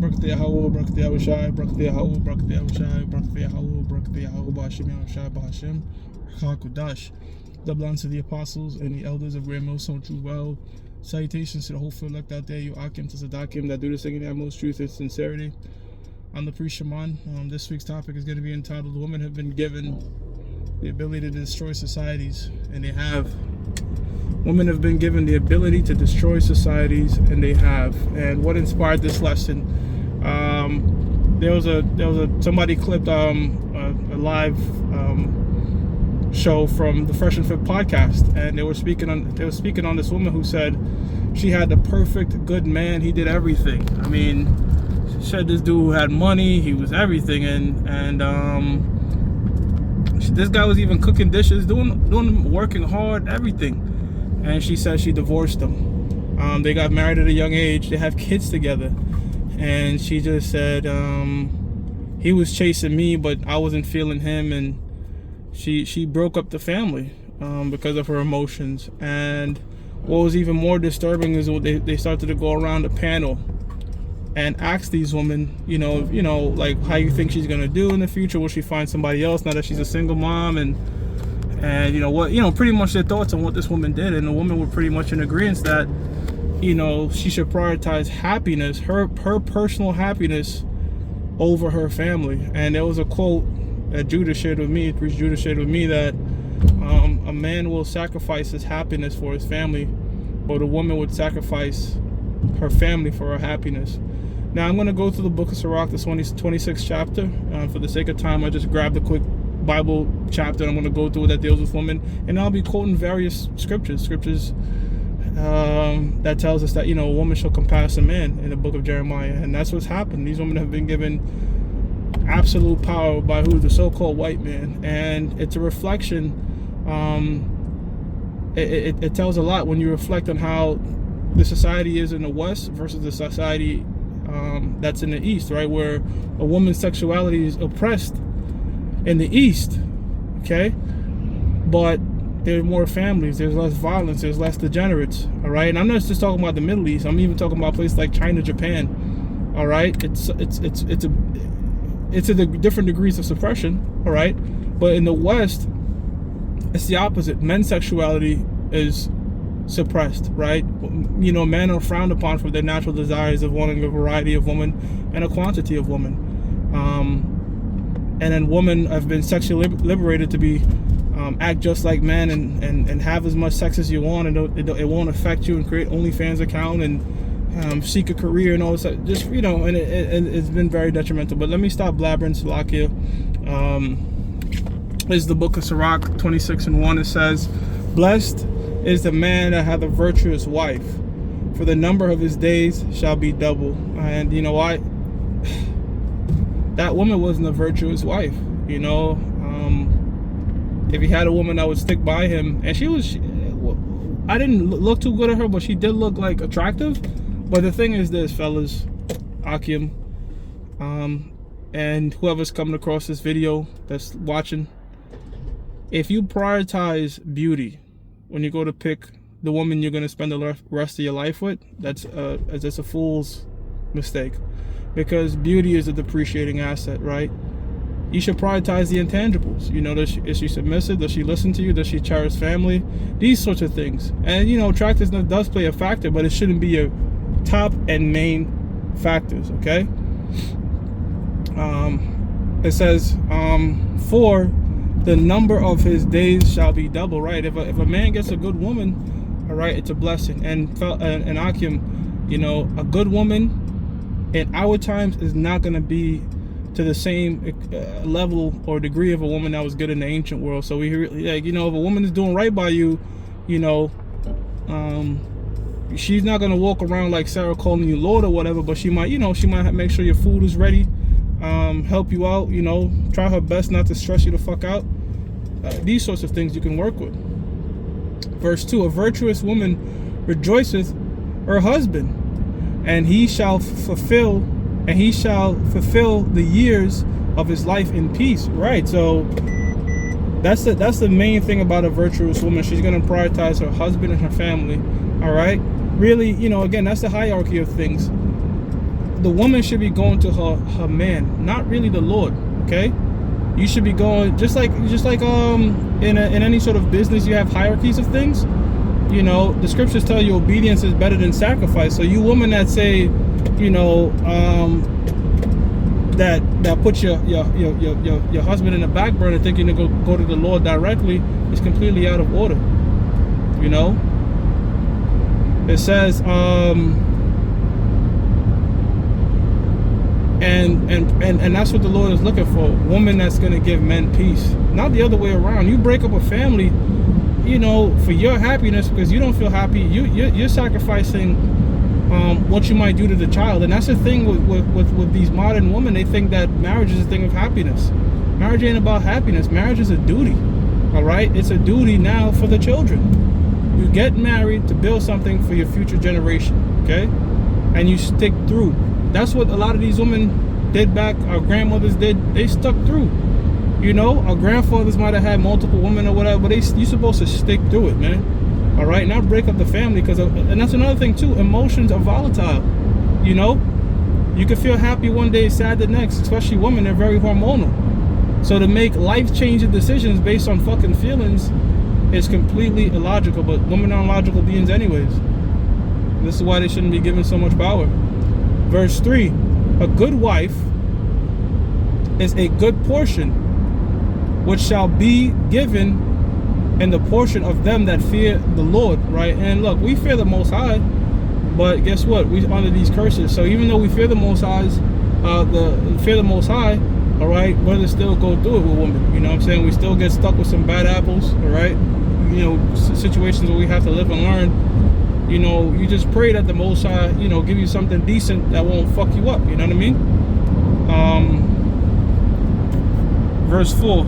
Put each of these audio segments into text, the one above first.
Barakatah Yahweh, Barakatah Yahushai, Barakatah Yahweh, Barakatah Yahushai, Barakatah Yahweh, Barakatah Yahweh, Ba'ashem Yahushai, Ba'ashem, HaKodash. Double honor to the apostles and the elders of Grand Millstone True Well. Salutations to the whole field elect out there, you Akim to Sadakim that do this thing in the most truth and sincerity. I'm the priest Shaman. This week's topic is going to be entitled, Women Have Been Given the Ability to Destroy Societies, and they have. Women have been given the ability to destroy societies, and they have. And what inspired this lesson? Somebody clipped a live show from the Fresh and Fit podcast, and they were speaking on this woman who said she had the perfect good man. He did everything. I mean, she said this dude had money. He was everything, and this guy was even cooking dishes, working hard, everything. And she said she divorced him. They got married at a young age. They have kids together. And she just said he was chasing me, but I wasn't feeling him. And she broke up the family because of her emotions. And what was even more disturbing is they started to go around the panel and ask these women, you know, like how you think she's gonna do in the future. Will she find somebody else now that she's a single mom? And pretty much their thoughts on what this woman did. And the women were pretty much in agreement that, she should prioritize happiness, her personal happiness, over her family. And there was a quote that Judah shared with me, priest Judah shared with me, that a man will sacrifice his happiness for his family, but a woman would sacrifice her family for her happiness. Now I'm going to go through the book of Sirach, the 26th chapter. For the sake of time, I just grabbed a quick Bible chapter, and I'm going to go through that deals with women, and I'll be quoting various scriptures that tells us that a woman shall compass a man in the book of Jeremiah. And that's what's happened. These women have been given absolute power by the so-called white man, and it's a reflection. It tells a lot when you reflect on how the society is in the West versus the society that's in the East, right, where a woman's sexuality is oppressed in the East, okay, but there are more families, there's less violence, there's less degenerates, all right. And I'm not just talking about the Middle East, I'm even talking about places like China, Japan, all right. It's a different degrees of suppression, all right. But in the West, it's the opposite. Men's sexuality is suppressed, right? Men are frowned upon for their natural desires of wanting a variety of women and a quantity of women. And then women have been sexually liberated to be act just like men and have as much sex as you want, and it won't affect you, and create OnlyFans account and seek a career and all this. Just and it's been very detrimental. But let me stop blabbering, Salakia. This is the book of Sirach 26:1. It says, "Blessed is the man that hath a virtuous wife, for the number of his days shall be double." And you know what? That woman wasn't a virtuous wife. If he had a woman that would stick by him, and I didn't look too good at her, but she did look like attractive. But the thing is this, fellas, Akim, and whoever's coming across this video that's watching, if you prioritize beauty when you go to pick the woman you're going to spend the rest of your life with, that's a fool's mistake, because beauty is a depreciating asset, right? You should prioritize the intangibles. Is she submissive? Does she listen to you? Does she cherish family? These sorts of things. And attractiveness does play a factor, but it shouldn't be your top and main factors, okay? It says, for the number of his days shall be double, right? If a man gets a good woman, all right, it's a blessing. And Akim, a good woman in our times is not going to be to the same level or degree of a woman that was good in the ancient world. So we really, if a woman is doing right by you, she's not gonna walk around like Sarah calling you Lord or whatever, but she might make sure your food is ready, help you out, try her best not to stress you the fuck out. These sorts of things you can work with. Verse 2, a virtuous woman rejoiceth her husband, and he shall fulfill the years of his life in peace. Right. So that's the main thing about a virtuous woman. She's going to prioritize her husband and her family. All right. Really, again, that's the hierarchy of things. the woman should be going to her man, not really the Lord. Okay, you should be going just like in any sort of business, you have hierarchies of things. You know, the scriptures tell you obedience is better than sacrifice. So you women that say, you know, that put your husband in the back burner thinking to go to the Lord directly is completely out of order. You know, it says and that's what the Lord is looking for, a woman that's going to give men peace, not the other way around. You break up a family, you know, for your happiness, because you don't feel happy. You're sacrificing what you might do to the child. And that's the thing with these modern women. They think that marriage is a thing of happiness. Marriage ain't about happiness. Marriage is a duty. All right, it's a duty now for the children. You get married to build something for your future generation. Okay, and you stick through. That's what a lot of these women did back. Our grandmothers did. They stuck through. You know, our grandfathers might have had multiple women or whatever, but you're supposed to stick through it, man. All right, not break up the family, and that's another thing too. Emotions are volatile. You know, you can feel happy one day, sad the next. Especially women, they're very hormonal. So to make life-changing decisions based on fucking feelings is completely illogical. But women are logical beings, anyways. This is why they shouldn't be given so much power. Verse 3, a good wife is a good portion, which shall be given in the portion of them that fear the Lord, right? And look, we fear the Most High, but guess what? We under these curses. So even though we fear the Most High, all right, brothers still go through it with women. You know what I'm saying? We still get stuck with some bad apples, all right? You know, situations where we have to live and learn. You know, you just pray that the Most High, you know, give you something decent that won't fuck you up. You know what I mean? Verse 4,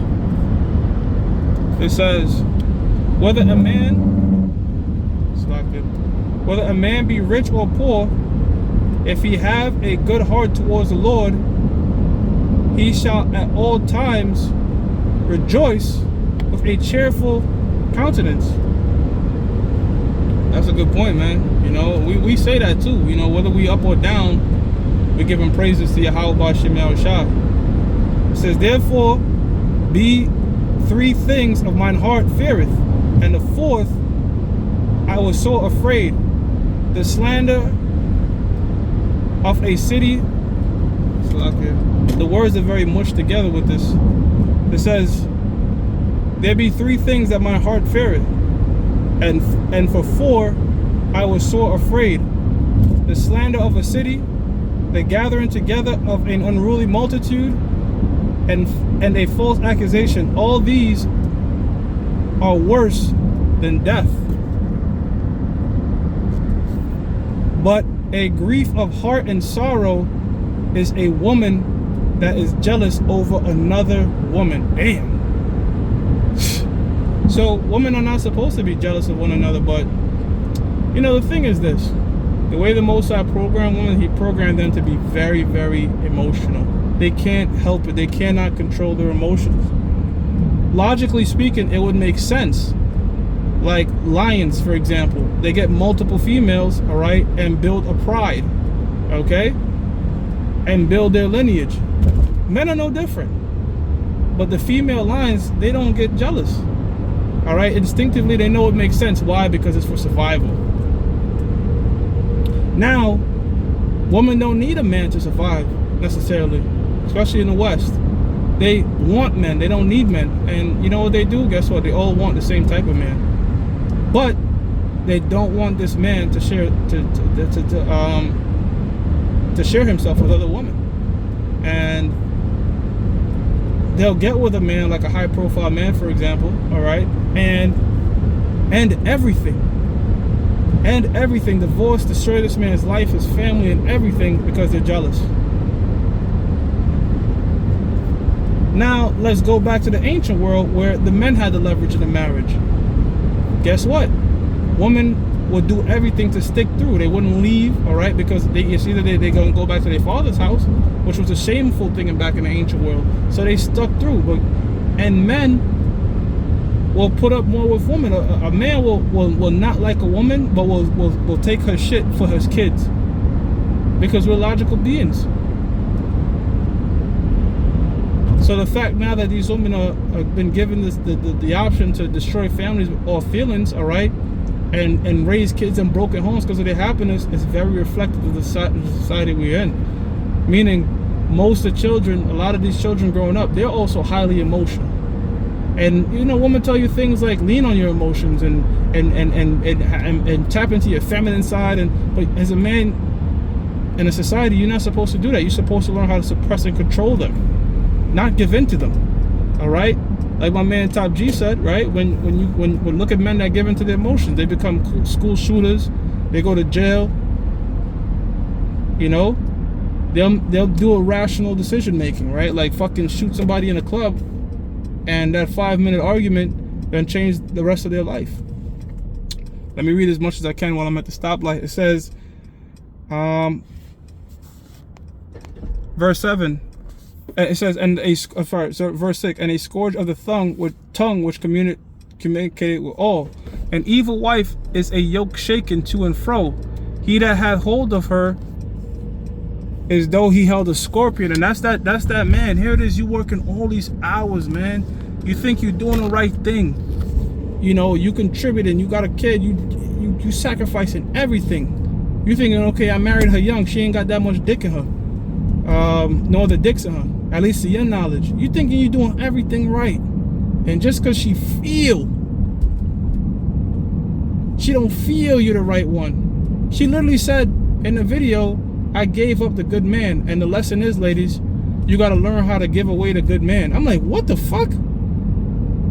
it says, whether a man be rich or poor, if he have a good heart towards the Lord, he shall at all times rejoice with a cheerful countenance. That's a good point, man. You know, we say that too. You know, whether we up or down, we giving praises to Yahweh Shem Yahushua. It says, therefore, be three things of mine heart feareth, and the fourth I was so afraid, the slander of a city. The words are very mushed together with this. It says, there be three things that my heart feareth, and for four I was sore afraid, the slander of a city, the gathering together of an unruly multitude, and a false accusation. All these are worse than death. But a grief of heart and sorrow is a woman that is jealous over another woman. Damn. So women are not supposed to be jealous of one another, but you know, the thing is this: the way the Most High programmed women, He programmed them to be very, very emotional. They can't help it. They cannot control their emotions. Logically speaking, it would make sense. Like lions, for example, they get multiple females, all right, and build a pride, okay, and build their lineage. Men are no different, but the female lions, they don't get jealous. All right, instinctively they know it makes sense. Why? Because it's for survival. Now, women don't need a man to survive necessarily, especially in the West. They want men, they don't need men. And you know what they do? Guess what? They all want the same type of man. But they don't want this man to share to share himself with other women. And they'll get with a man like a high profile man, for example, all right, and everything, divorce, destroy this man's life, his family, and everything, because they're jealous. Now let's go back to the ancient world where the men had the leverage in the marriage. Guess what? Women would do everything to stick through. They wouldn't leave, all right, because it's either they're going to go back to their father's house, which was a shameful thing back in the ancient world. So they stuck through. And men will put up more with women. A man will not like a woman, but will take her shit for his kids. because we're logical beings. So the fact now that these women have been given the option to destroy families or feelings, all right, and raise kids in broken homes because of their happiness is very reflective of the society we're in. Meaning, most of the children, a lot of these children growing up, they're also highly emotional. And you know, women tell you things like lean on your emotions and tap into your feminine side. But as a man in a society, you're not supposed to do that. You're supposed to learn how to suppress and control them, not give in to them. All right. Like my man Top G said, right? When look at men that give into their emotions, they become school shooters. They go to jail. You know, they'll do irrational decision making, right? Like fucking shoot somebody in a club, and that 5-minute argument then change the rest of their life. Let me read as much as I can while I'm at the stoplight. It says, verse 7. It says, verse 6, and a scourge of the tongue which communicated with all. An evil wife is a yoke shaken to and fro. He that had hold of her as though he held a scorpion. And that's that man. Here it is, you working all these hours, man. You think you're doing the right thing. You know, you contributing, you got a kid, you sacrificing everything. You thinking, okay, I married her young, she ain't got that much dick in her. No other dicks in her, at least to your knowledge. You thinking you're doing everything right, and just because she don't feel you're the right one. She literally said in the video, I gave up the good man. And the lesson is, ladies, you got to learn how to give away the good man. I'm like, what the fuck?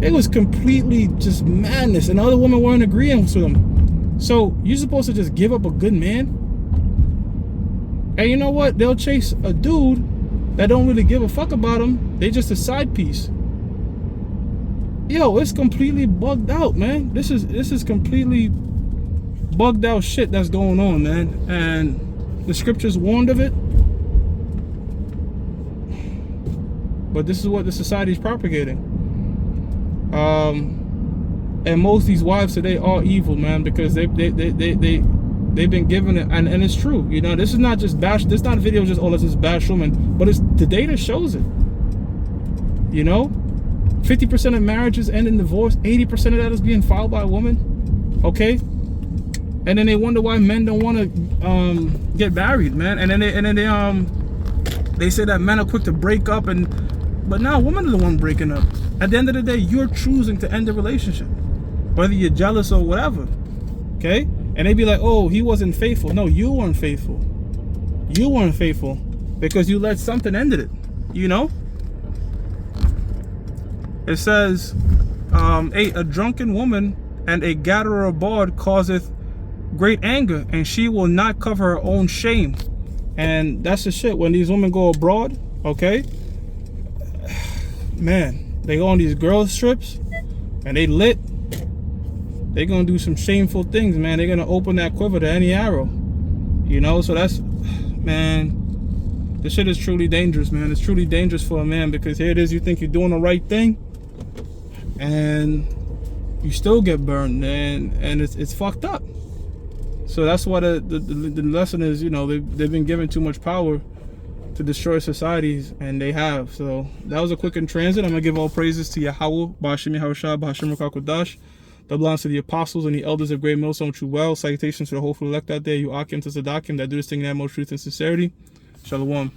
It was completely just madness, and the other women weren't agreeing with them. So you're supposed to just give up a good man? And you know what? They'll chase a dude that don't really give a fuck about him. They just a side piece. Yo, it's completely bugged out, man. This is completely bugged out shit that's going on, man. And the scriptures warned of it. But this is what the society is propagating. And most of these wives today are evil, man, because they've been given it, and it's true. You know, this is not just bash. This is not a video just, oh, let's just bash women, but it's the data shows it. You know, 50% of marriages end in divorce. 80% of that is being filed by a woman. Okay, and then they wonder why men don't want to get married, man. And then they say that men are quick to break up, but now women are the one breaking up. At the end of the day, you're choosing to end the relationship, whether you're jealous or whatever. Okay. And they be like, oh, he wasn't faithful. No, you weren't faithful. You weren't faithful because you let something end it, you know? It says, 8, a drunken woman and a gatherer abroad causeth great anger, and she will not cover her own shame. And that's the shit. When these women go abroad, okay? Man, they go on these girls trips and they lit. They're going to do some shameful things, man. They're going to open that quiver to any arrow. You know, so that's, man, this shit is truly dangerous, man. It's truly dangerous for a man, because here it is, you think you're doing the right thing, and you still get burned, and it's fucked up. So that's what the lesson is, you know, they've been given too much power to destroy societies, and they have. So that was a quick in transit. I'm going to give all praises to Yahweh, Ba'ashim Yahushua, Ba'ashim Rakakodash. That belongs to the apostles and the elders of Great Millstone True Well. Salutations to the hopeful elect out there, you Akim to Sadakim, that do this thing in that most truth and sincerity. Shalom.